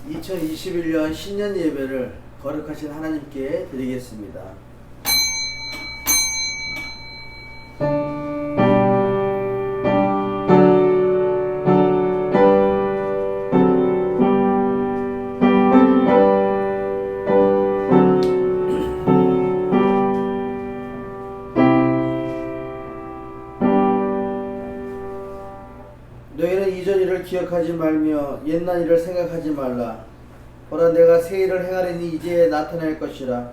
2021년 신년 예배를 거룩하신 하나님께 드리겠습니다. 너희는 이전 일을 기억하지 말며 옛날 일을 생각하지 말라. 보라, 내가 새 일을 행하리니 이제 나타날 것이라.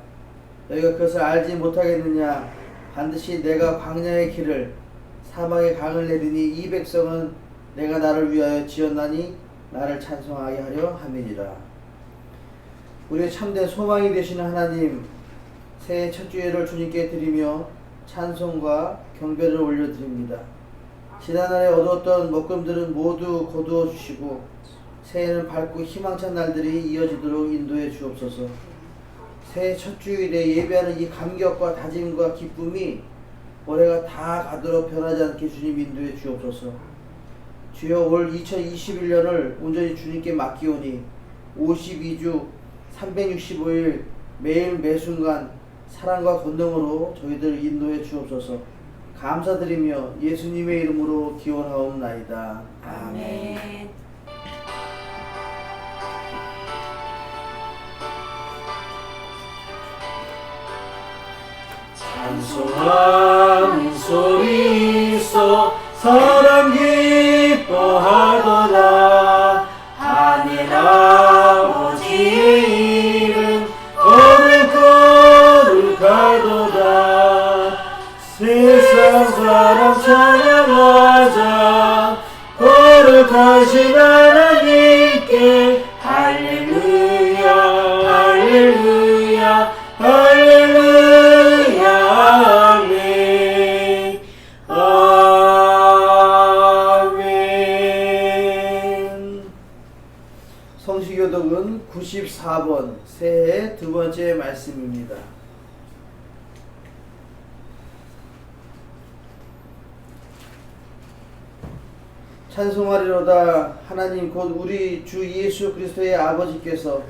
너희가 그것을 알지 못하겠느냐? 반드시 내가 광야의 길을 사막의 강을 내리니 이 백성은 내가 나를 위하여 지었나니 나를 찬송하게 하려 함이니라. 우리의 참된 소망이 되시는 하나님, 새해 첫 주일을 주님께 드리며 찬송과 경배를 올려드립니다. 지난날에 얻었던 먹금들은 모두 거두어 주시고 새해는 밝고 희망찬 날들이 이어지도록 인도해 주옵소서. 새해 첫 주일에 예배하는 이 감격과 다짐과 기쁨이 올해가 다 가도록 변하지 않게 주님 인도해 주옵소서. 주여, 올 2021년을 온전히 주님께 맡기오니 52주 365일 매일 매순간 사랑과 권능으로 저희들 인도해 주옵소서. 감사드리며 예수님의 이름으로 기원하옵나이다. 아멘. 찬송하는 소리서 사람 기뻐하도다. 하늘 아버지의 이름 거룩하도다. 세상 사람 찬양하자. 거룩하신 하나님께 할렐루야 할렐루야 할렐루야 아멘 아멘. 성시교독은 94번 새해 두 번째 말씀입니다. 찬송하리로다. 하나님 곧 우리 주 예수 그리스도의 아버지께서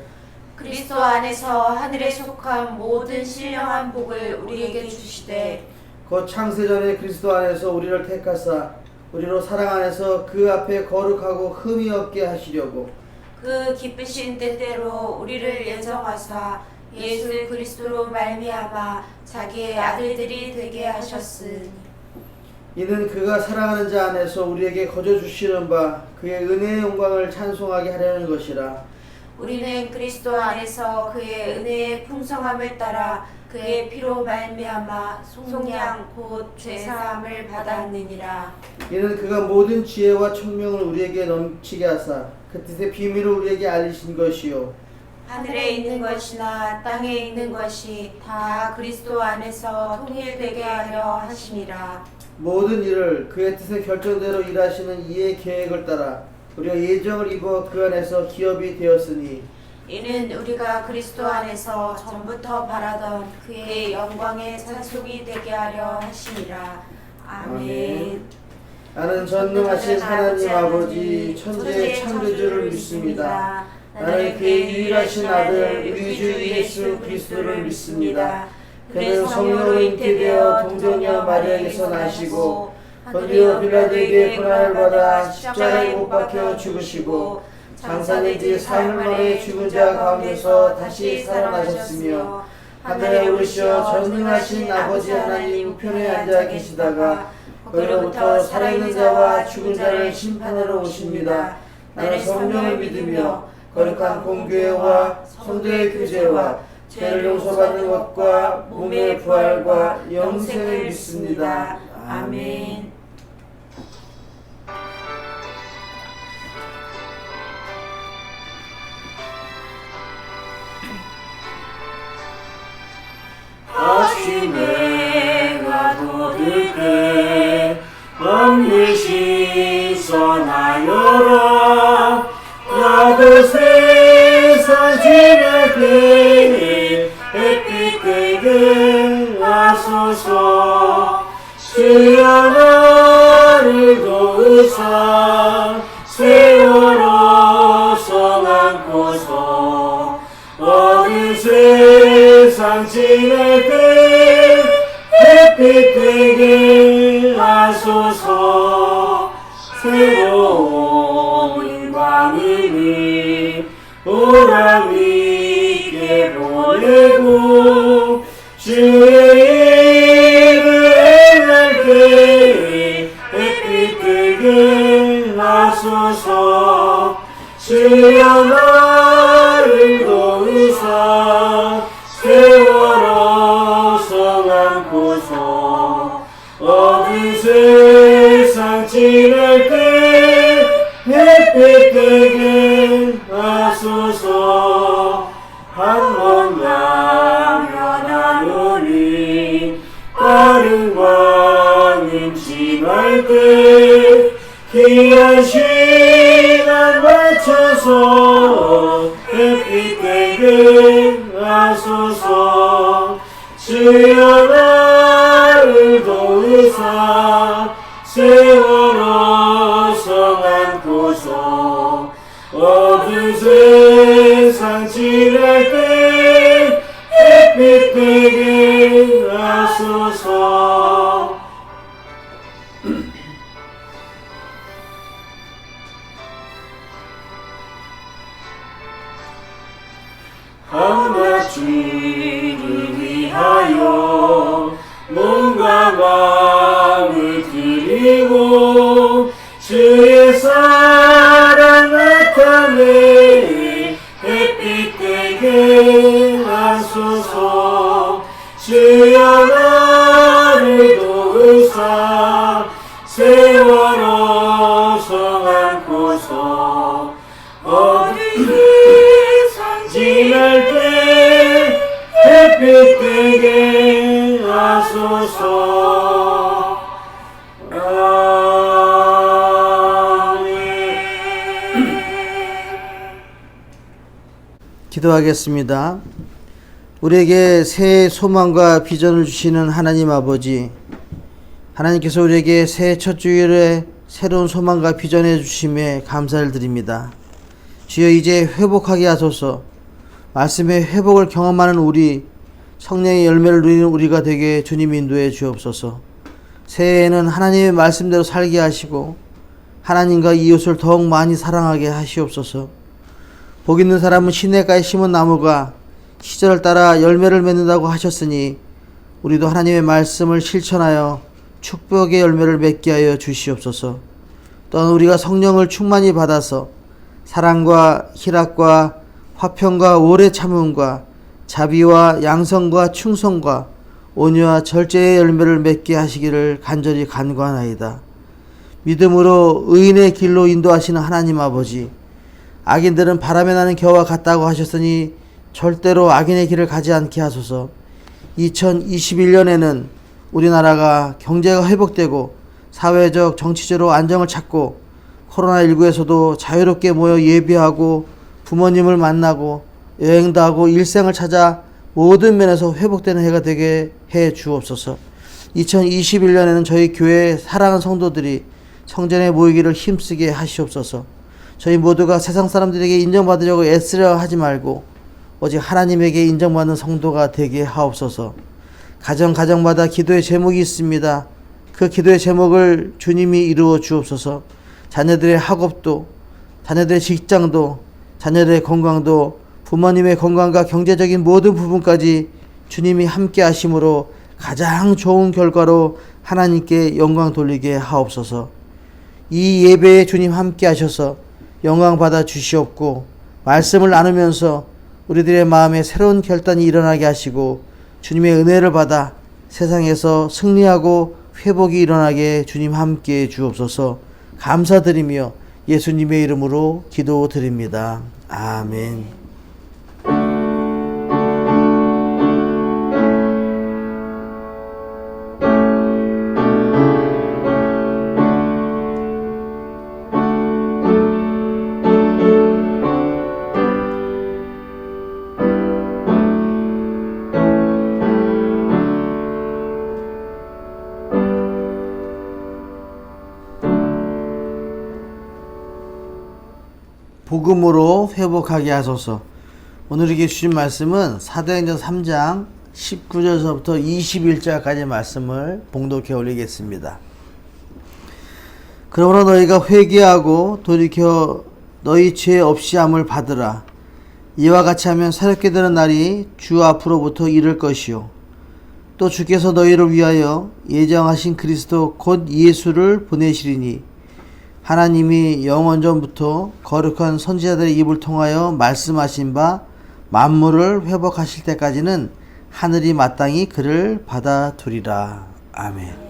그리스도 안에서 하늘에 속한 모든 신령한 복을 우리에게 주시되 곧 창세전에 그리스도 안에서 우리를 택하사 우리로 사랑 안에서 그 앞에 거룩하고 흠이 없게 하시려고 그 기쁘신 뜻대로 우리를 예정하사 예수 그리스도로 말미암아 자기의 아들들이 되게 하셨으니 이는 그가 사랑하는 자 안에서 우리에게 거저 주시는 바 그의 은혜의 영광을 찬송하게 하려는 것이라. 우리는 그리스도 안에서 그의 은혜의 풍성함을 따라 그의 피로 말미암아 속량 곧 죄사함을 받았느니라. 이는 그가 모든 지혜와 총명을 우리에게 넘치게 하사 그 뜻의 비밀을 우리에게 알리신 것이요 하늘에 있는 것이나 땅에 있는 것이 다 그리스도 안에서 통일되게 하려 하심이라. 모든 일을 그의 뜻의 결정대로 일하시는 이의 계획을 따라 우리가 예정을 입어 그 안에서 기업이 되었으니 이는 우리가 그리스도 안에서 전부터 바라던 그의 영광의 찬송이 되게 하려 하심이라. 아멘. 나는 전능하신 하나님 아버지 천지의 창조주를 믿습니다. 나는 그의 유일하신 아들 우리 주 예수 그리스도를 믿습니다. 그는 성령으로 잉태되어 동정녀 마리아에게서 나시고 본디오 빌라도에게 고난을 받아 십자가에 못 박혀 죽으시고 장사된 뒤 사흘 만에 죽은 자 가운데서 다시 살아나셨으며 하늘에 오르시어 전능하신 아버지 하나님 우편에 앉아 계시다가 거기로부터 살아있는 자와 죽은 자를 심판하러 오십니다. 나는 성령을 믿으며 거룩한 공교회와 성도의 교제와 죄를 용서받는 것과 몸의 부활과 영생을 믿습니다. 아멘. 아침에 가도들 때 만물 신선하여라. 나도 세상 지날 때에 햇빛 되게 하소서. 주여 나를 도우사 세월호 성한 않고서 어느 세상 지날 때 햇빛 되게 하소서. 새로운 방음이 보람 있게 보내고 주의 일을 행할 때 햇빛 되게 하소서. 주여 나를 도우사 세월호 성 안고서 어느 세상 지날 때 햇빛 되게 하소서. 한번 나면하노니 빠른 왕임 지날 때 귀한 시간 맞춰서 햇빛 되게 하소서. 주여 나를 도우사 세월호 성 안고서 어두운 세상 지날 때 햇빛 되게 하소서. 하나 주를 위하여 몸과 마음을 드리고 주의 사랑 나타내 햇빛 되게 하소서. 주여 나를 도우사 세월호 성 안고서 어디 지날 때 햇빛 되게 하소서. 기도하겠습니다. 우리에게 새 소망과 비전을 주시는 하나님 아버지, 하나님께서 우리에게 새 첫 주일에 새로운 소망과 비전을 주심에 감사를 드립니다. 주여 이제 회복하게 하소서. 말씀의 회복을 경험하는 우리, 성령의 열매를 누리는 우리가 되게 주님 인도해 주옵소서. 새해에는 하나님의 말씀대로 살게 하시고 하나님과 이웃을 더욱 많이 사랑하게 하시옵소서. 복 있는 사람은 시냇가에 심은 나무가 시절을 따라 열매를 맺는다고 하셨으니 우리도 하나님의 말씀을 실천하여 축복의 열매를 맺게 하여 주시옵소서. 또한 우리가 성령을 충만히 받아서 사랑과 희락과 화평과 오래 참음과 자비와 양성과 충성과 온유와 절제의 열매를 맺게 하시기를 간절히 간구하나이다. 믿음으로 의인의 길로 인도하시는 하나님 아버지, 악인들은 바람에 나는 겨와 같다고 하셨으니 절대로 악인의 길을 가지 않게 하소서. 2021년에는 우리나라가 경제가 회복되고 사회적 정치적으로 안정을 찾고 코로나19에서도 자유롭게 모여 예배하고 부모님을 만나고 여행도 하고 일생을 찾아 모든 면에서 회복되는 해가 되게 해 주옵소서. 2021년에는 저희 교회 사랑하는 성도들이 성전에 모이기를 힘쓰게 하시옵소서. 저희 모두가 세상 사람들에게 인정받으려고 애쓰려 하지 말고 오직 하나님에게 인정받는 성도가 되게 하옵소서. 가정마다 기도의 제목이 있습니다. 그 기도의 제목을 주님이 이루어 주옵소서. 자녀들의 학업도, 자녀들의 직장도, 자녀들의 건강도, 부모님의 건강과 경제적인 모든 부분까지 주님이 함께 하심으로 가장 좋은 결과로 하나님께 영광 돌리게 하옵소서. 이 예배에 주님 함께 하셔서 영광 받아 주시옵고 말씀을 나누면서 우리들의 마음에 새로운 결단이 일어나게 하시고 주님의 은혜를 받아 세상에서 승리하고 회복이 일어나게 주님 함께 주옵소서. 감사드리며 예수님의 이름으로 기도드립니다. 아멘. 복음으로 회복하게 하소서. 오늘에게 주신 말씀은 사도행전 3장 19절서부터 21절까지 말씀을 봉독해 올리겠습니다. 그러므로 너희가 회개하고 돌이켜 너희 죄 없이함을 받으라. 이와 같이 하면 새롭게 되는 날이 주 앞으로부터 이를 것이요 또 주께서 너희를 위하여 예정하신 그리스도 곧 예수를 보내시리니 하나님이 영원전부터 거룩한 선지자들의 입을 통하여 말씀하신 바 만물을 회복하실 때까지는 하늘이 마땅히 그를 받아두리라. 아멘.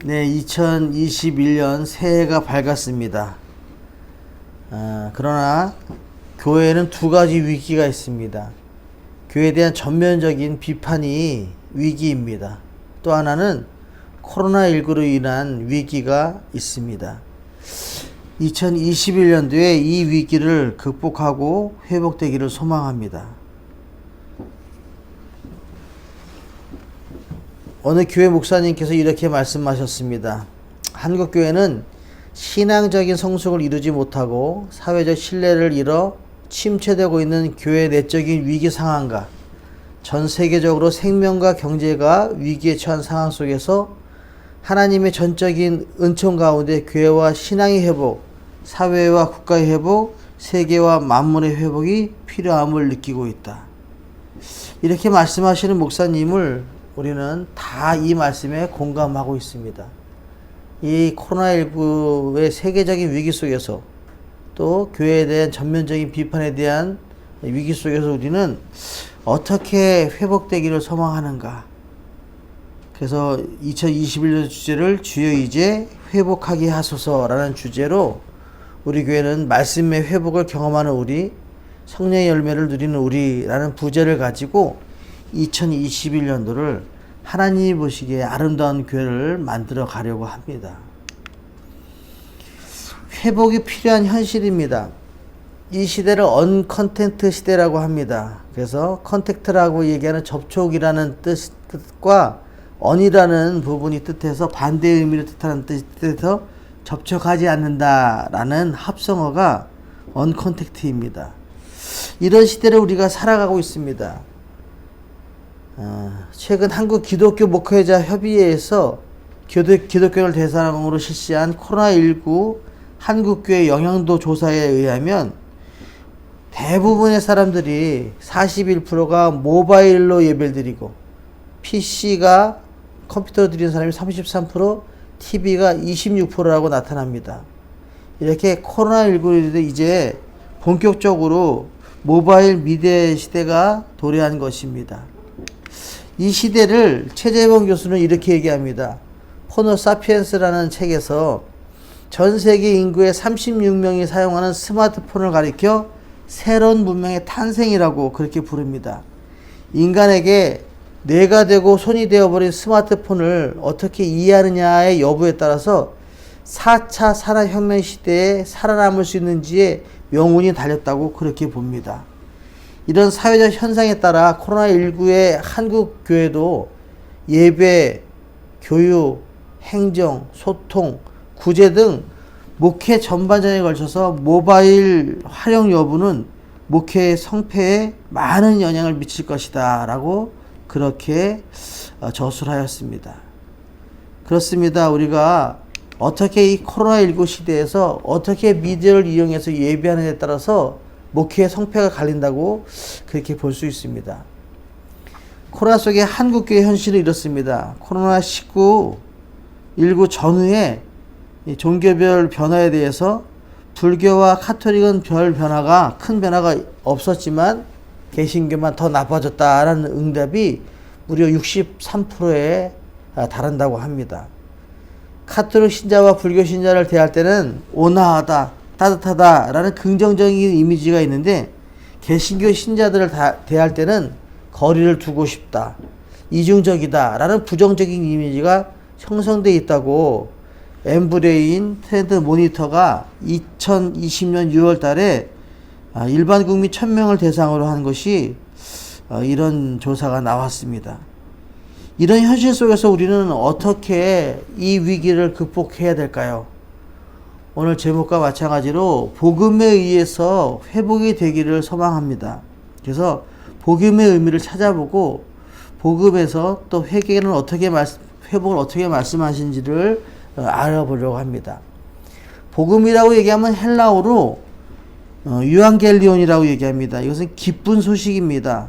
네, 2021년 새해가 밝았습니다. 그러나 교회에는 두 가지 위기가 있습니다. 교회에 대한 전면적인 비판이 위기입니다. 또 하나는 코로나19로 인한 위기가 있습니다. 2021년도에 이 위기를 극복하고 회복되기를 소망합니다. 어느 교회 목사님께서 이렇게 말씀하셨습니다. 한국교회는 신앙적인 성숙을 이루지 못하고 사회적 신뢰를 잃어 침체되고 있는 교회 내적인 위기 상황과 전 세계적으로 생명과 경제가 위기에 처한 상황 속에서 하나님의 전적인 은총 가운데 교회와 신앙의 회복, 사회와 국가의 회복, 세계와 만물의 회복이 필요함을 느끼고 있다. 이렇게 말씀하시는 목사님을 우리는 다 이 말씀에 공감하고 있습니다. 이 코로나19의 세계적인 위기 속에서 또 교회에 대한 전면적인 비판에 대한 위기 속에서 우리는 어떻게 회복되기를 소망하는가. 그래서 2021년 주제를 주여 이제 회복하게 하소서라는 주제로 우리 교회는 말씀의 회복을 경험하는 우리, 성령의 열매를 누리는 우리라는 부제를 가지고 2021년도를 하나님이 보시기에 아름다운 교회를 만들어 가려고 합니다. 회복이 필요한 현실입니다. 이 시대를 언컨텐트 시대라고 합니다. 그래서 컨택트라고 얘기하는 접촉이라는 뜻과 언이라는 부분이 뜻해서 반대의 의미를 뜻하는 뜻에서 접촉하지 않는다라는 합성어가 언컨택트입니다. 이런 시대를 우리가 살아가고 있습니다. 최근 한국 기독교 목회자 협의회에서 기독교를 대상으로 실시한 코로나19 한국교회 영향도 조사에 의하면 대부분의 사람들이 41%가 모바일로 예배를 드리고 PC가 컴퓨터로 드리는 사람이 33%, TV가 26%라고 나타납니다. 이렇게 코로나19로 이제 본격적으로 모바일 미디어 시대가 도래한 것입니다. 이 시대를 최재범 교수는 이렇게 얘기합니다. 호모 사피엔스라는 책에서 전 세계 인구의 36명이 사용하는 스마트폰을 가리켜 새로운 문명의 탄생이라고 그렇게 부릅니다. 인간에게 뇌가 되고 손이 되어버린 스마트폰을 어떻게 이해하느냐의 여부에 따라서 4차 산업혁명 시대에 살아남을 수 있는지에 명운이 달렸다고 그렇게 봅니다. 이런 사회적 현상에 따라 코로나19의 한국 교회도 예배, 교육, 행정, 소통, 구제 등 목회 전반전에 걸쳐서 모바일 활용 여부는 목회의 성패에 많은 영향을 미칠 것이다 라고 그렇게 저술하였습니다. 그렇습니다. 우리가 어떻게 이 코로나19 시대에서 어떻게 미디어를 이용해서 예배하느냐에 따라서 목회의 성패가 갈린다고 그렇게 볼 수 있습니다. 코로나 속의 한국교회 현실은 이렇습니다. 코로나19 전후에 종교별 변화에 대해서 불교와 카톨릭은 별 변화가 큰 변화가 없었지만 개신교만 더 나빠졌다라는 응답이 무려 63%에 달한다고 합니다. 카톨릭 신자와 불교 신자를 대할 때는 온화하다, 따뜻하다라는 긍정적인 이미지가 있는데 개신교 신자들을 대할 때는 거리를 두고 싶다, 이중적이다라는 부정적인 이미지가 형성되어 있다고 엠브레인 트렌드 모니터가 2020년 6월 달에 일반 국민 1000명을 대상으로 한 것이 이런 조사가 나왔습니다. 이런 현실 속에서 우리는 어떻게 이 위기를 극복해야 될까요? 오늘 제목과 마찬가지로 복음에 의해서 회복이 되기를 소망합니다. 그래서 복음의 의미를 찾아보고 복음에서 또 회복을 어떻게 말씀하신지를 알아보려고 합니다. 복음이라고 얘기하면 헬라어로 유앙겔리온이라고 얘기합니다. 이것은 기쁜 소식입니다.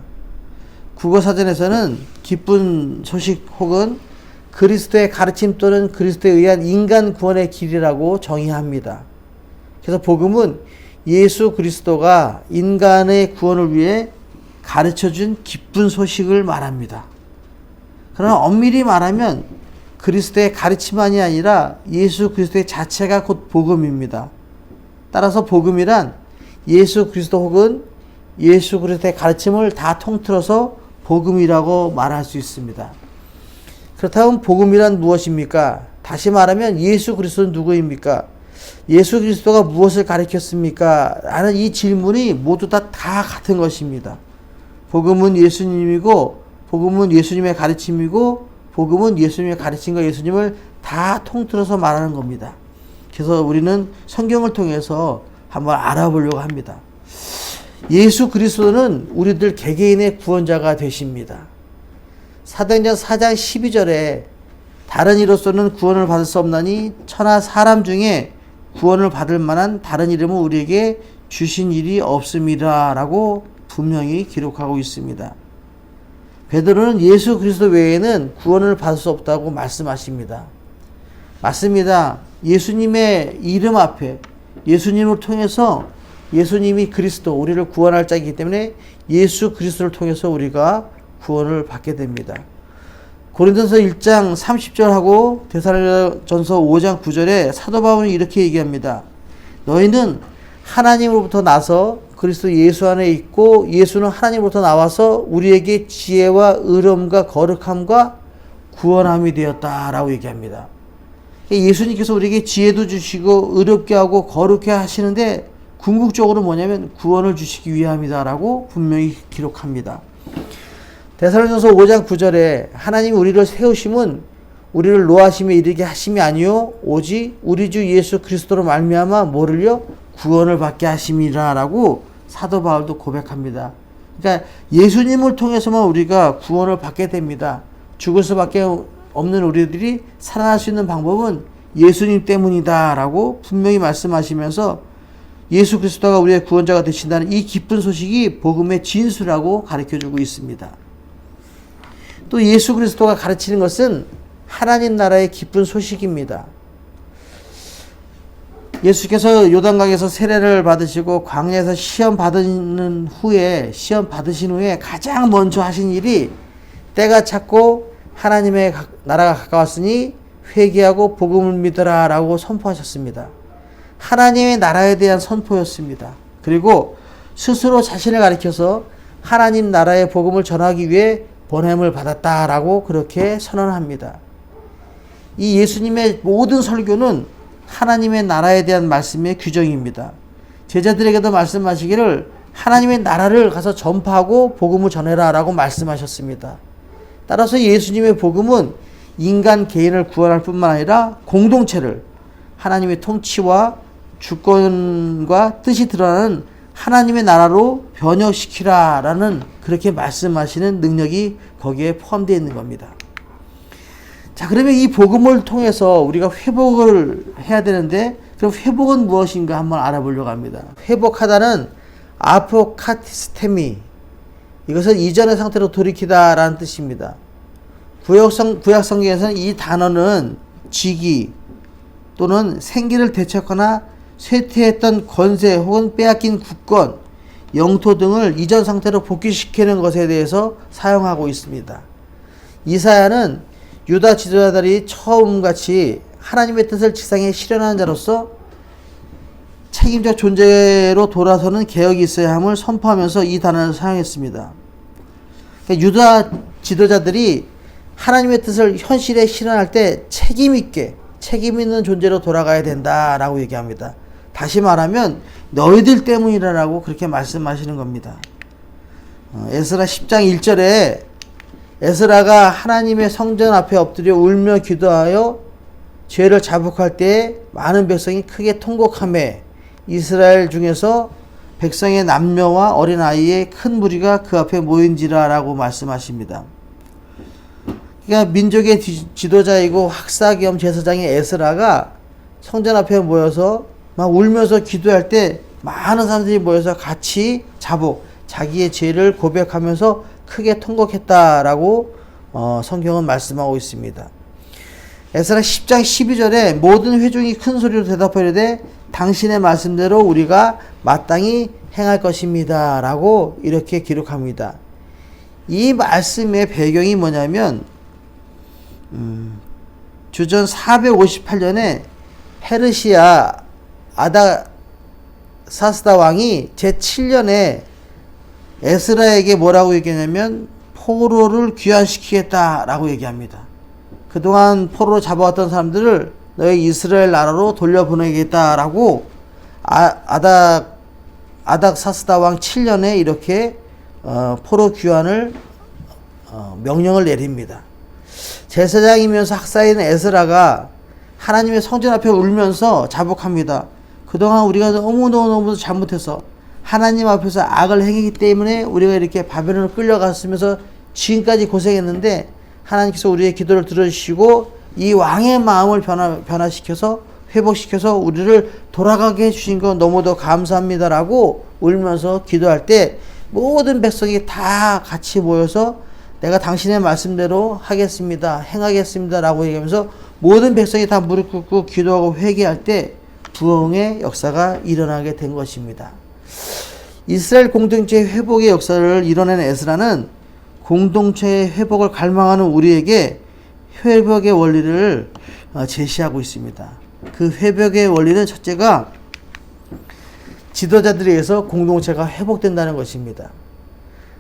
국어사전에서는 기쁜 소식 혹은 그리스도의 가르침 또는 그리스도에 의한 인간 구원의 길이라고 정의합니다. 그래서 복음은 예수 그리스도가 인간의 구원을 위해 가르쳐준 기쁜 소식을 말합니다. 그러나 엄밀히 말하면 그리스도의 가르침만이 아니라 예수 그리스도의 자체가 곧 복음입니다. 따라서 복음이란 예수 그리스도 혹은 예수 그리스도의 가르침을 다 통틀어서 복음이라고 말할 수 있습니다. 그렇다면 복음이란 무엇입니까? 다시 말하면 예수 그리스도는 누구입니까? 예수 그리스도가 무엇을 가르쳤습니까? 라는 이 질문이 모두 다 같은 것입니다. 복음은 예수님이고, 복음은 예수님의 가르침이고, 복음은 예수님의 가르침과 예수님을 다 통틀어서 말하는 겁니다. 그래서 우리는 성경을 통해서 한번 알아보려고 합니다. 예수 그리스도는 우리들 개개인의 구원자가 되십니다. 사도행전 4장 12절에 다른 이로서는 구원을 받을 수 없나니 천하 사람 중에 구원을 받을 만한 다른 이름은 우리에게 주신 일이 없음이라 라고 분명히 기록하고 있습니다. 베드로는 예수 그리스도 외에는 구원을 받을 수 없다고 말씀하십니다. 맞습니다. 예수님의 이름 앞에 예수님을 통해서 예수님이 그리스도 우리를 구원할 자이기 때문에 예수 그리스도를 통해서 우리가 구원을 받게 됩니다. 고린도서 1장 30절하고 데살로니가전서 5장 9절에 사도 바울은 이렇게 얘기합니다. 너희는 하나님으로부터 나서 그리스도 예수 안에 있고 예수는 하나님으로부터 나와서 우리에게 지혜와 의로움과 거룩함과 구원함이 되었다라고 얘기합니다. 예수님께서 우리에게 지혜도 주시고 의롭게 하고 거룩해 하시는데 궁극적으로 뭐냐면 구원을 주시기 위함이다라고 분명히 기록합니다. 데살로니가전서 5장 9절에 하나님이 우리를 세우심은 우리를 노하심에 이르게 하심이 아니요 오직 우리 주 예수 그리스도로 말미암아 뭐를요? 구원을 받게 하심이라라고 사도 바울도 고백합니다. 그러니까 예수님을 통해서만 우리가 구원을 받게 됩니다. 죽을 수밖에 없는 우리들이 살아날 수 있는 방법은 예수님 때문이다라고 분명히 말씀하시면서 예수 그리스도가 우리의 구원자가 되신다는 이 기쁜 소식이 복음의 진수라고 가르쳐주고 있습니다. 또 예수 그리스도가 가르치는 것은 하나님 나라의 기쁜 소식입니다. 예수께서 요단강에서 세례를 받으시고 광야에서 시험 받으신 후에 가장 먼저 하신 일이 때가 찼고 하나님의 나라가 가까웠으니 회개하고 복음을 믿으라 라고 선포하셨습니다. 하나님의 나라에 대한 선포였습니다. 그리고 스스로 자신을 가리켜서 하나님 나라의 복음을 전하기 위해 보냄을 받았다라고 그렇게 선언합니다. 이 예수님의 모든 설교는 하나님의 나라에 대한 말씀의 규정입니다. 제자들에게도 말씀하시기를 하나님의 나라를 가서 전파하고 복음을 전해라 라고 말씀하셨습니다. 따라서 예수님의 복음은 인간 개인을 구원할 뿐만 아니라 공동체를 하나님의 통치와 주권과 뜻이 드러나는 하나님의 나라로 변혁시키라 라는 그렇게 말씀하시는 능력이 거기에 포함되어 있는 겁니다. 자, 그러면 이 복음을 통해서 우리가 회복을 해야 되는데 그럼 회복은 무엇인가 한번 알아보려고 합니다. 회복하다는 아포카티스테미, 이것은 이전의 상태로 돌이키다 라는 뜻입니다. 구약 성경에서는 이 단어는 지기 또는 생기를 되찾거나 쇠퇴했던 권세 혹은 빼앗긴 국권, 영토 등을 이전 상태로 복귀시키는 것에 대해서 사용하고 있습니다. 이사야는 유다 지도자들이 처음같이 하나님의 뜻을 지상에 실현하는 자로서 책임적 존재로 돌아서는 개혁이 있어야 함을 선포하면서 이 단어를 사용했습니다. 그러니까 유다 지도자들이 하나님의 뜻을 현실에 실현할 때 책임 있는 존재로 돌아가야 된다라고 얘기합니다. 다시 말하면 너희들 때문이라고 그렇게 말씀하시는 겁니다. 에스라 10장 1절에 에스라가 하나님의 성전 앞에 엎드려 울며 기도하여 죄를 자복할 때 많은 백성이 크게 통곡하매 이스라엘 중에서 백성의 남녀와 어린아이의 큰 무리가 그 앞에 모인지라 라고 말씀하십니다. 그러니까 민족의 지도자이고 학사 겸 제사장의 에스라가 성전 앞에 모여서 막 울면서 기도할 때 많은 사람들이 모여서 같이 자기의 죄를 고백하면서 크게 통곡했다라고 성경은 말씀하고 있습니다. 에스라 10장 12절에 모든 회중이 큰 소리로 대답하려되 당신의 말씀대로 우리가 마땅히 행할 것입니다 라고 이렇게 기록합니다. 이 말씀의 배경이 뭐냐면 주전 458년에 페르시아 아닥사스다 왕이 제7년에 에스라에게 뭐라고 얘기하냐면 포로를 귀환시키겠다라고 얘기합니다. 그동안 포로로 잡아왔던 사람들을 너희 이스라엘 나라로 돌려보내겠다라고 아닥사스다 왕 7년에 이렇게 포로 귀환을 명령을 내립니다. 제사장이면서 학사인 에스라가 하나님의 성전 앞에 울면서 자복합니다. 그동안 우리가 너무너무 잘못해서 하나님 앞에서 악을 행했기 때문에 우리가 이렇게 바벨론을 끌려갔으면서 지금까지 고생했는데 하나님께서 우리의 기도를 들어주시고 이 왕의 마음을 변화시켜서 회복시켜서 우리를 돌아가게 해주신 건 너무도 감사합니다라고 울면서 기도할 때 모든 백성이 다 같이 모여서 내가 당신의 말씀대로 하겠습니다. 행하겠습니다. 라고 얘기하면서 모든 백성이 다 무릎 꿇고 기도하고 회개할 때 부흥의 역사가 일어나게 된 것입니다. 이스라엘 공동체 회복의 역사를 이뤄낸 에스라는 공동체의 회복을 갈망하는 우리에게 회복의 원리를 제시하고 있습니다. 그 회복의 원리는 첫째가 지도자들에 의해서 공동체가 회복된다는 것입니다.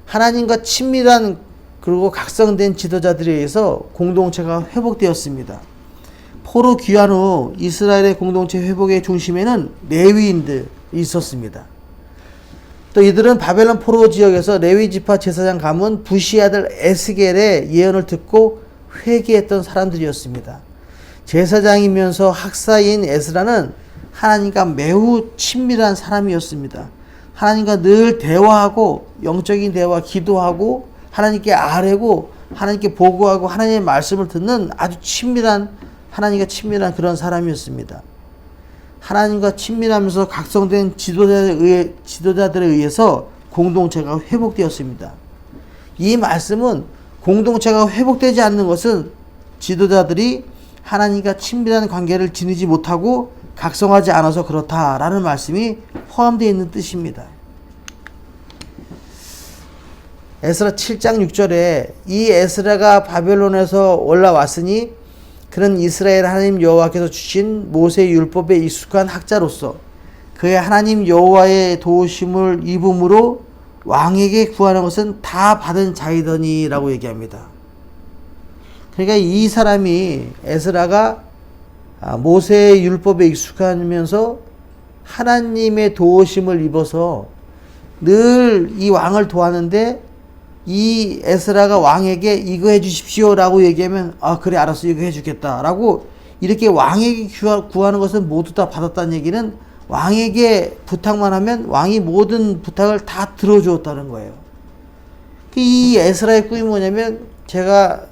하나님과 친밀한 그리고 각성된 지도자들에 의해서 공동체가 회복되었습니다. 포로 귀환 후 이스라엘의 공동체 회복의 중심에는 레위인들이 있었습니다. 또 이들은 바벨론 포로 지역에서 레위 지파 제사장 가문 부시 아들 에스겔의 예언을 듣고 회개했던 사람들이었습니다. 제사장이면서 학사인 에스라는 하나님과 매우 친밀한 사람이었습니다. 하나님과 늘 대화하고 영적인 대화, 기도하고 하나님께 아뢰고 하나님께 보고하고 하나님의 말씀을 듣는 아주 친밀한 하나님과 친밀한 그런 사람이었습니다. 하나님과 친밀하면서 각성된 지도자들에 의해서 공동체가 회복되었습니다. 이 말씀은 공동체가 회복되지 않는 것은 지도자들이 하나님과 친밀한 관계를 지니지 못하고 각성하지 않아서 그렇다라는 말씀이 포함되어 있는 뜻입니다. 에스라 7장 6절에 이 에스라가 바벨론에서 올라왔으니 그는 이스라엘 하나님 여호와께서 주신 모세의 율법에 익숙한 학자로서 그의 하나님 여호와의 도우심을 입음으로 왕에게 구하는 것은 다 받은 자이더니 라고 얘기합니다. 그러니까 이 사람이 에스라가 모세의 율법에 익숙하면서 하나님의 도우심을 입어서 늘 이 왕을 도왔는데 이 에스라가 왕에게 이거 해주십시오 라고 얘기하면 그래 알았어 이거 해주겠다 라고 이렇게 왕에게 구하는 것은 모두 다 받았다는 얘기는 왕에게 부탁만 하면 왕이 모든 부탁을 다 들어주었다는 거예요. 이 에스라의 꿈이 뭐냐면 제가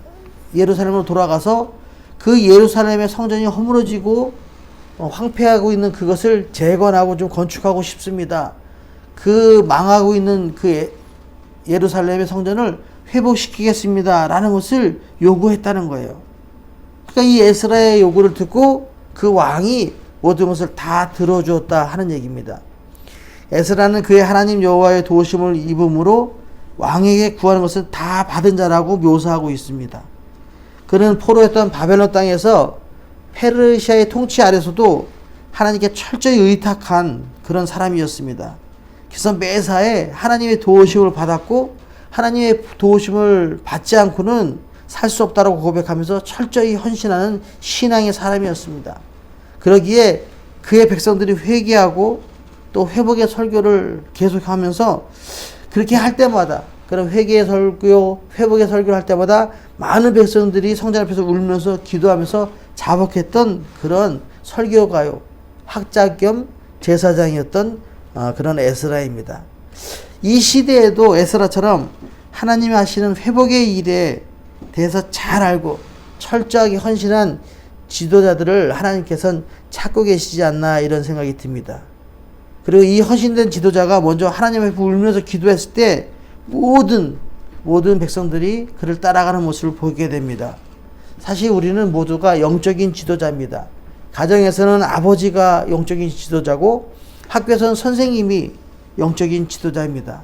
예루살렘으로 돌아가서 그 예루살렘의 성전이 허물어지고 황폐하고 있는 그것을 재건하고 좀 건축하고 싶습니다. 그 망하고 있는 그 예루살렘의 성전을 회복시키겠습니다 라는 것을 요구했다는 거예요. 그러니까 이 에스라의 요구를 듣고 그 왕이 모든 것을 다 들어주었다 하는 얘기입니다. 에스라는 그의 하나님 여호와의 도우심을 입음으로 왕에게 구하는 것은 다 받은 자라고 묘사하고 있습니다. 그는 포로했던 바벨론 땅에서 페르시아의 통치 아래서도 하나님께 철저히 의탁한 그런 사람이었습니다. 그래서 매사에 하나님의 도우심을 받았고 하나님의 도우심을 받지 않고는 살 수 없다라고 고백하면서 철저히 헌신하는 신앙의 사람이었습니다. 그러기에 그의 백성들이 회개하고 또 회복의 설교를 계속하면서 그렇게 할 때마다 그런 회개의 설교, 회복의 설교를 할 때마다 많은 백성들이 성전 앞에서 울면서 기도하면서 자복했던 그런 설교가요, 학자 겸 제사장이었던 그런 에스라입니다. 이 시대에도 에스라처럼 하나님이 하시는 회복의 일에 대해서 잘 알고 철저하게 헌신한 지도자들을 하나님께서는 찾고 계시지 않나 이런 생각이 듭니다. 그리고 이 헌신된 지도자가 먼저 하나님 앞에 울면서 기도했을 때 모든 백성들이 그를 따라가는 모습을 보게 됩니다. 사실 우리는 모두가 영적인 지도자입니다. 가정에서는 아버지가 영적인 지도자고 학교에서는 선생님이 영적인 지도자입니다.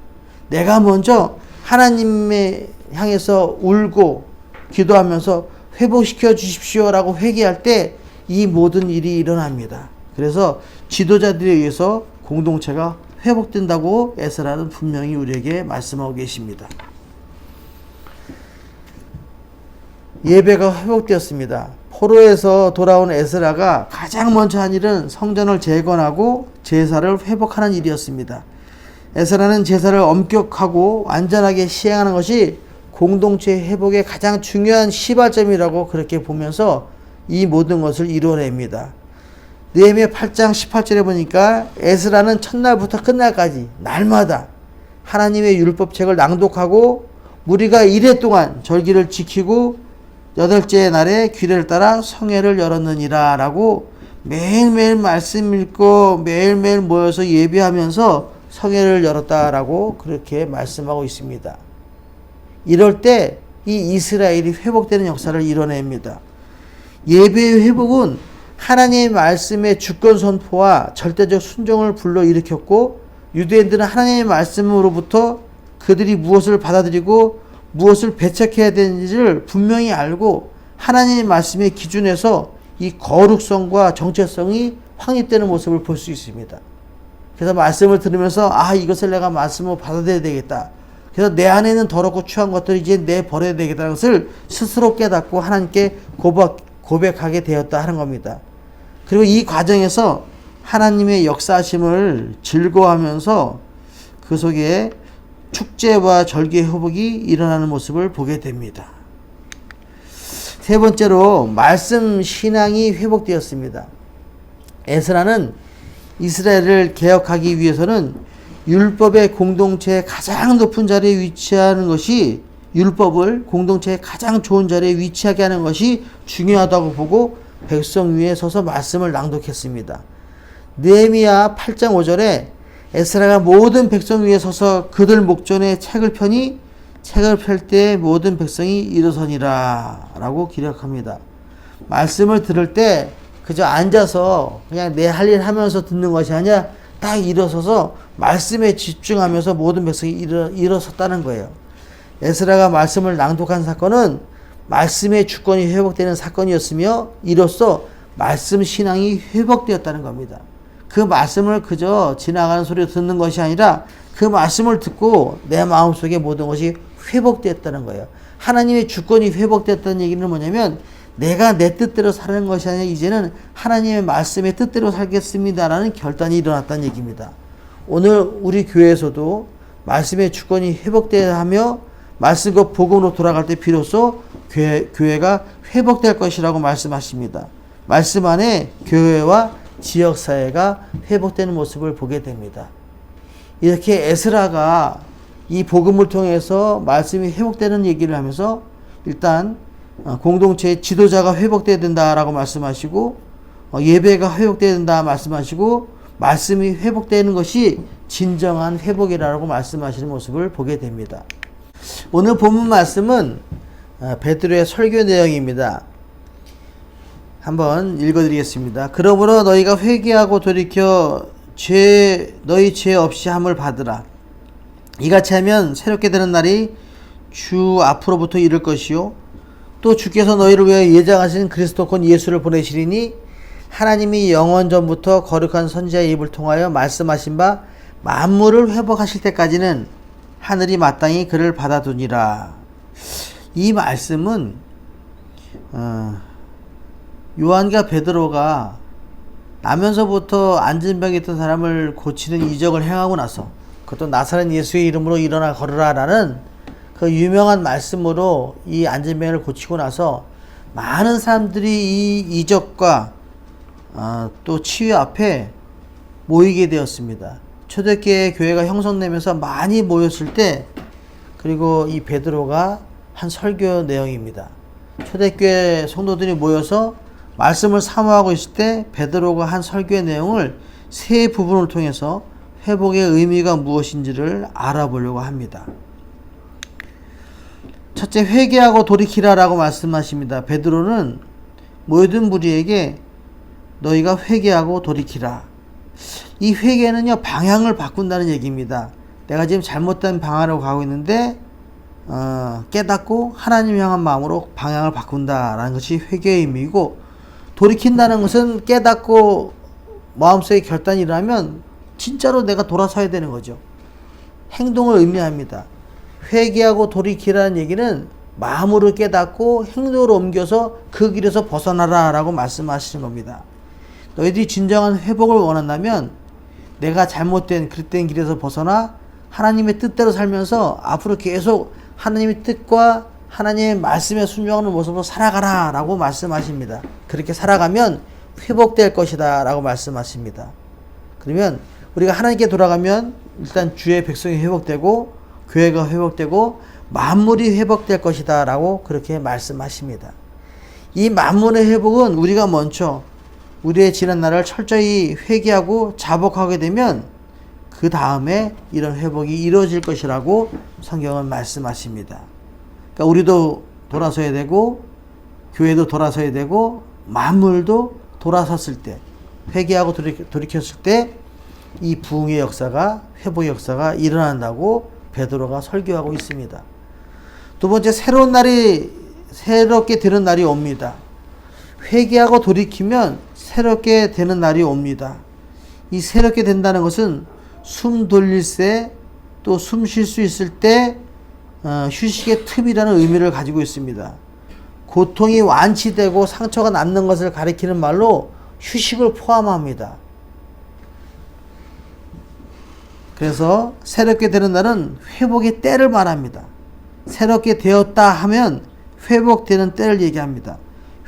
내가 먼저 하나님에 향해서 울고 기도하면서 회복시켜 주십시오라고 회개할 때 이 모든 일이 일어납니다. 그래서 지도자들에 의해서 공동체가 회복된다고 에스라는 분명히 우리에게 말씀하고 계십니다. 예배가 회복되었습니다. 포로에서 돌아온 에스라가 가장 먼저 한 일은 성전을 재건하고 제사를 회복하는 일이었습니다. 에스라는 제사를 엄격하고 완전하게 시행하는 것이 공동체 회복의 가장 중요한 시발점이라고 그렇게 보면서 이 모든 것을 이뤄냅니다. 느헤미야 8장 18절에 보니까 에스라는 첫날부터 끝날까지 날마다 하나님의 율법책을 낭독하고 무리가 이래 동안 절기를 지키고 여덟째 날에 규례를 따라 성회를 열었느니라 라고 매일매일 말씀 읽고 매일매일 모여서 예배하면서 성회를 열었다라고 그렇게 말씀하고 있습니다. 이럴 때 이 이스라엘이 회복되는 역사를 이뤄냅니다. 예배의 회복은 하나님의 말씀의 주권 선포와 절대적 순종을 불러일으켰고 유대인들은 하나님의 말씀으로부터 그들이 무엇을 받아들이고 무엇을 배척해야 되는지를 분명히 알고 하나님의 말씀의 기준에서 이 거룩성과 정체성이 확립되는 모습을 볼 수 있습니다. 그래서 말씀을 들으면서 이것을 내가 말씀으로 받아들여야 되겠다. 그래서 내 안에는 더럽고 추한 것들을 이제 내버려야 되겠다는 것을 스스로 깨닫고 하나님께 고백하게 되었다 하는 겁니다. 그리고 이 과정에서 하나님의 역사하심을 즐거워하면서 그 속에 축제와 절기의 회복이 일어나는 모습을 보게 됩니다. 세 번째로 말씀 신앙이 회복되었습니다. 에스라는 이스라엘을 개혁하기 위해서는 율법의 공동체의 가장 높은 자리에 위치하는 것이 율법을 공동체의 가장 좋은 자리에 위치하게 하는 것이 중요하다고 보고 백성 위에 서서 말씀을 낭독했습니다. 느헤미야 8장 5절에 에스라가 모든 백성 위에 서서 그들 목전에 책을 펴니 책을 펼 때 모든 백성이 일어서니라 라고 기록합니다. 말씀을 들을 때 그저 앉아서 그냥 내 할 일 하면서 듣는 것이 아니라 딱 일어서서 말씀에 집중하면서 모든 백성이 일어섰다는 거예요. 에스라가 말씀을 낭독한 사건은 말씀의 주권이 회복되는 사건이었으며 이로써 말씀 신앙이 회복되었다는 겁니다. 그 말씀을 그저 지나가는 소리를 듣는 것이 아니라 그 말씀을 듣고 내 마음속에 모든 것이 회복되었다는 거예요. 하나님의 주권이 회복되었다는 얘기는 뭐냐면 내가 내 뜻대로 사는 것이 아니라 이제는 하나님의 말씀의 뜻대로 살겠습니다라는 결단이 일어났다는 얘기입니다. 오늘 우리 교회에서도 말씀의 주권이 회복되어야 하며 말씀과 복음으로 돌아갈 때 비로소 교회가 회복될 것이라고 말씀하십니다. 말씀 안에 교회와 지역사회가 회복되는 모습을 보게 됩니다. 이렇게 에스라가 이 복음을 통해서 말씀이 회복되는 얘기를 하면서 일단 공동체의 지도자가 회복되어야 된다라고 말씀하시고 예배가 회복되어야 된다 말씀하시고 말씀이 회복되는 것이 진정한 회복이라고 말씀하시는 모습을 보게 됩니다. 오늘 본문 말씀은 베드로의 설교 내용입니다. 한번 읽어드리겠습니다. 그러므로 너희가 회개하고 돌이켜 너희 죄 없이 함을 받으라. 이같이 하면 새롭게 되는 날이 주 앞으로부터 이를 것이요 또 주께서 너희를 위하여 예정하신 그리스도 곧 예수를 보내시리니 하나님이 영원 전부터 거룩한 선지자의 입을 통하여 말씀하신 바 만물을 회복하실 때까지는 하늘이 마땅히 그를 받아두니라. 이 말씀은 요한과 베드로가 나면서부터 안진병이 있던 사람을 고치는 이적을 행하고 나서 그것도 나사렛 예수의 이름으로 일어나 걸으라 라는 그 유명한 말씀으로 이 안진병을 고치고 나서 많은 사람들이 이 이적과 또 치유 앞에 모이게 되었습니다. 초대교회 교회가 형성되면서 많이 모였을 때, 그리고 이 베드로가 한 설교 내용입니다. 초대교회 성도들이 모여서 말씀을 사모하고 있을 때 베드로가 한 설교의 내용을 세 부분을 통해서 회복의 의미가 무엇인지를 알아보려고 합니다. 첫째, 회개하고 돌이키라라고 말씀하십니다. 베드로는 모든 무리에게 너희가 회개하고 돌이키라. 이 회개는요, 방향을 바꾼다는 얘기입니다. 내가 지금 잘못된 방향으로 가고 있는데 깨닫고 하나님 향한 마음으로 방향을 바꾼다라는 것이 회개의 의미이고, 돌이킨다는 것은 깨닫고 마음속에 결단이 일어나면 진짜로 내가 돌아서야 되는 거죠. 행동을 의미합니다. 회개하고 돌이키라는 얘기는 마음으로 깨닫고 행동으로 옮겨서 그 길에서 벗어나라 라고 말씀하시는 겁니다. 너희들이 진정한 회복을 원한다면 내가 잘못된 그릇된 길에서 벗어나 하나님의 뜻대로 살면서 앞으로 계속 하나님의 뜻과 하나님의 말씀에 순종하는 모습으로 살아가라 라고 말씀하십니다. 그렇게 살아가면 회복될 것이다 라고 말씀하십니다. 그러면 우리가 하나님께 돌아가면 일단 주의 백성이 회복되고 교회가 회복되고 만물이 회복될 것이다 라고 그렇게 말씀하십니다. 이 만물의 회복은 우리가 먼저 우리의 지난 날을 철저히 회개하고 자복하게 되면 그 다음에 이런 회복이 이루어질 것이라고 성경은 말씀하십니다. 그러니까 우리도 돌아서야 되고 교회도 돌아서야 되고 만물도 돌아섰을 때, 회개하고 돌이켰을 때 이 부흥의 역사가, 회복의 역사가 일어난다고 베드로가 설교하고 있습니다. 두 번째, 새롭게 되는 날이 옵니다. 회개하고 돌이키면 새롭게 되는 날이 옵니다. 이 새롭게 된다는 것은 숨 돌릴 새, 또 숨 쉴 수 있을 때 휴식의 틈이라는 의미를 가지고 있습니다. 고통이 완치되고 상처가 낫는 것을 가리키는 말로 휴식을 포함합니다. 그래서 새롭게 되는 날은 회복의 때를 말합니다. 새롭게 되었다 하면 회복되는 때를 얘기합니다.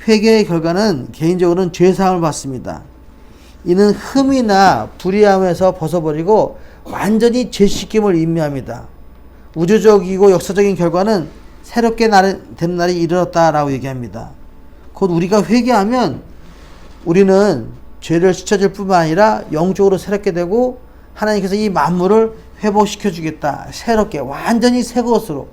회개의 결과는 개인적으로는 죄사함을 받습니다. 이는 흠이나 불의함에서 벗어버리고 완전히 죄씻김을 의미합니다. 우주적이고 역사적인 결과는 새롭게 되는 날이 이르렀다라고 얘기합니다. 곧 우리가 회개하면 우리는 죄를 씻어줄 뿐만 아니라 영적으로 새롭게 되고 하나님께서 이 만물을 회복시켜 주겠다. 새롭게 완전히 새 것으로,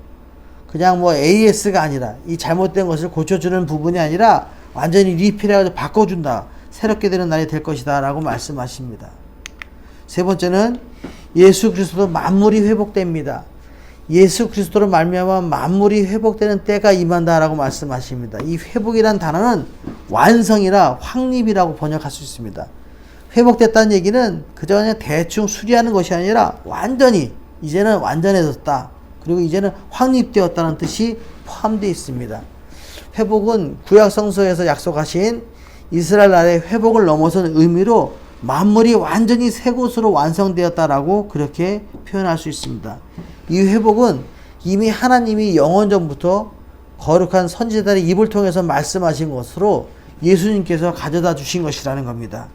그냥 뭐 AS가 아니라 이 잘못된 것을 고쳐주는 부분이 아니라 완전히 리필해가지고 바꿔준다. 새롭게 되는 날이 될 것이다 라고 말씀하십니다. 세 번째는 예수 그리스도로 만물이 회복됩니다. 예수 그리스도로 말미암아 만물이 회복되는 때가 임한다라고 말씀하십니다. 이 회복이란 단어는 완성이라 확립이라고 번역할 수 있습니다. 회복됐다는 얘기는 그저 그냥 대충 수리하는 것이 아니라 완전히 이제는 완전해졌다. 그리고 이제는 확립되었다는 뜻이 포함되어 있습니다. 회복은 구약 성서에서 약속하신 이스라엘 나라의 회복을 넘어선 의미로 만물이 완전히 새 것으로 완성되었다라고 그렇게 표현할 수 있습니다. 이 회복은 이미 하나님이 영원전부터 거룩한 선지자들의 입을 통해서 말씀하신 것으로 예수님께서 가져다 주신 것이라는 겁니다.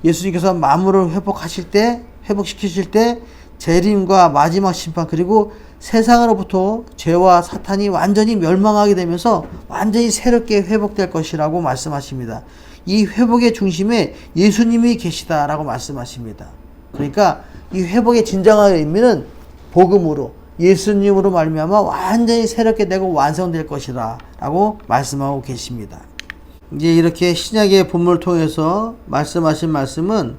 예수님께서 만물을 회복시키실 때 재림과 마지막 심판, 그리고 세상으로부터 죄와 사탄이 완전히 멸망하게 되면서 완전히 새롭게 회복될 것이라고 말씀하십니다. 이 회복의 중심에 예수님이 계시다라고 말씀하십니다. 그러니까 이 회복의 진정한 의미는 복음으로, 예수님으로 말미암아 완전히 새롭게 되고 완성될 것이라 라고 말씀하고 계십니다. 이제 이렇게 신약의 본문을 통해서 말씀하신 말씀은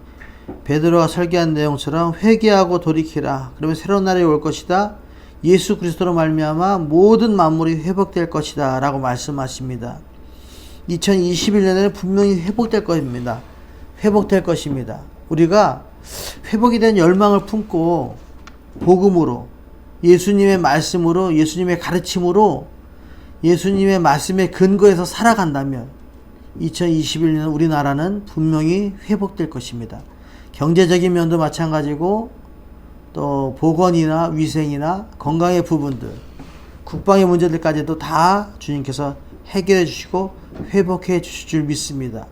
베드로가 설교한 내용처럼 회개하고 돌이키라. 그러면 새로운 날이 올 것이다. 예수 그리스도로 말미암아 모든 만물이 회복될 것이다 라고 말씀하십니다. 2021년에는 분명히 회복될 것입니다. 회복될 것입니다. 우리가 회복이 된 열망을 품고 복음으로, 예수님의 말씀으로, 예수님의 가르침으로, 예수님의 말씀에 근거해서 살아간다면 2021년 우리나라는 분명히 회복될 것입니다. 경제적인 면도 마찬가지고 또 보건이나 위생이나 건강의 부분들, 국방의 문제들까지도 다 주님께서 해결해 주시고 회복해 주실 줄 믿습니다.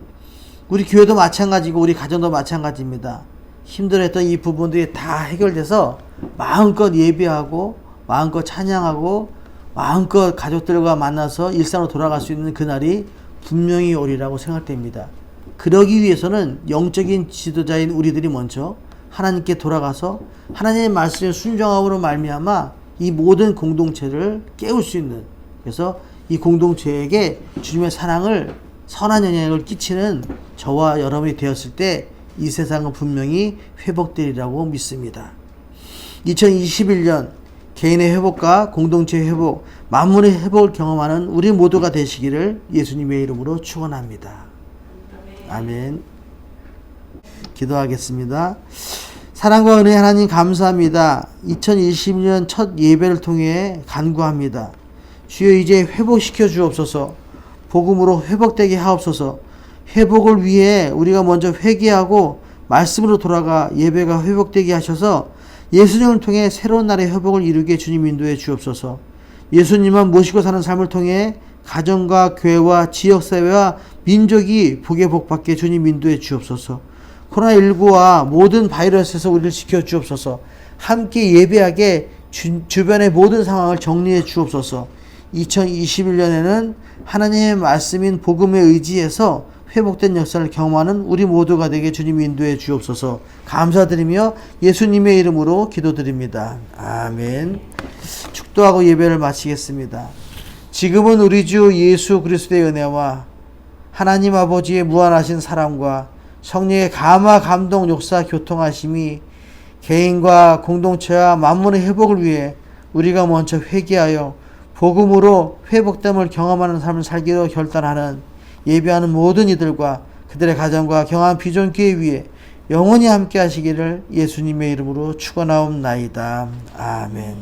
우리 교회도 마찬가지고 우리 가정도 마찬가지입니다. 힘들었던 이 부분들이 다 해결돼서 마음껏 예배하고 마음껏 찬양하고 마음껏 가족들과 만나서 일상으로 돌아갈 수 있는 그날이 분명히 오리라고 생각됩니다. 그러기 위해서는 영적인 지도자인 우리들이 먼저 하나님께 돌아가서 하나님의 말씀에 순종함으로 말미암아 이 모든 공동체를 깨울 수 있는, 그래서 이 공동체에게 주님의 사랑을 선한 영향을 끼치는 저와 여러분이 되었을 때 이 세상은 분명히 회복되리라고 믿습니다. 2021년 개인의 회복과 공동체의 회복, 만물의 회복을 경험하는 우리 모두가 되시기를 예수님의 이름으로 축원합니다. 아멘. 기도하겠습니다. 사랑과 은혜 하나님 감사합니다. 2021년 첫 예배를 통해 간구합니다. 주여 이제 회복시켜 주옵소서. 복음으로 회복되게 하옵소서. 회복을 위해 우리가 먼저 회개하고 말씀으로 돌아가 예배가 회복되게 하셔서 예수님을 통해 새로운 날의 회복을 이루게 주님 인도해 주옵소서. 예수님만 모시고 사는 삶을 통해 가정과 교회와 지역사회와 민족이 복에 복받게 주님 인도해 주옵소서. 코로나19와 모든 바이러스에서 우리를 지켜 주옵소서. 함께 예배하게 주변의 모든 상황을 정리해 주옵소서. 2021년에는 하나님의 말씀인 복음에 의지해서 회복된 역사를 경험하는 우리 모두가 되게 주님 인도해 주옵소서. 감사드리며 예수님의 이름으로 기도드립니다. 아멘. 축도하고 예배를 마치겠습니다. 지금은 우리 주 예수 그리스도의 은혜와 하나님 아버지의 무한하신 사랑과 성령의 감화 감동 역사 교통하심이 개인과 공동체와 만물의 회복을 위해 우리가 먼저 회개하여 복음으로 회복됨을 경험하는 삶을 살기로 결단하는 예배하는 모든 이들과 그들의 가정과 경한 비전교회 위에 영원히 함께 하시기를 예수님의 이름으로 축원하옵나이다. 아멘.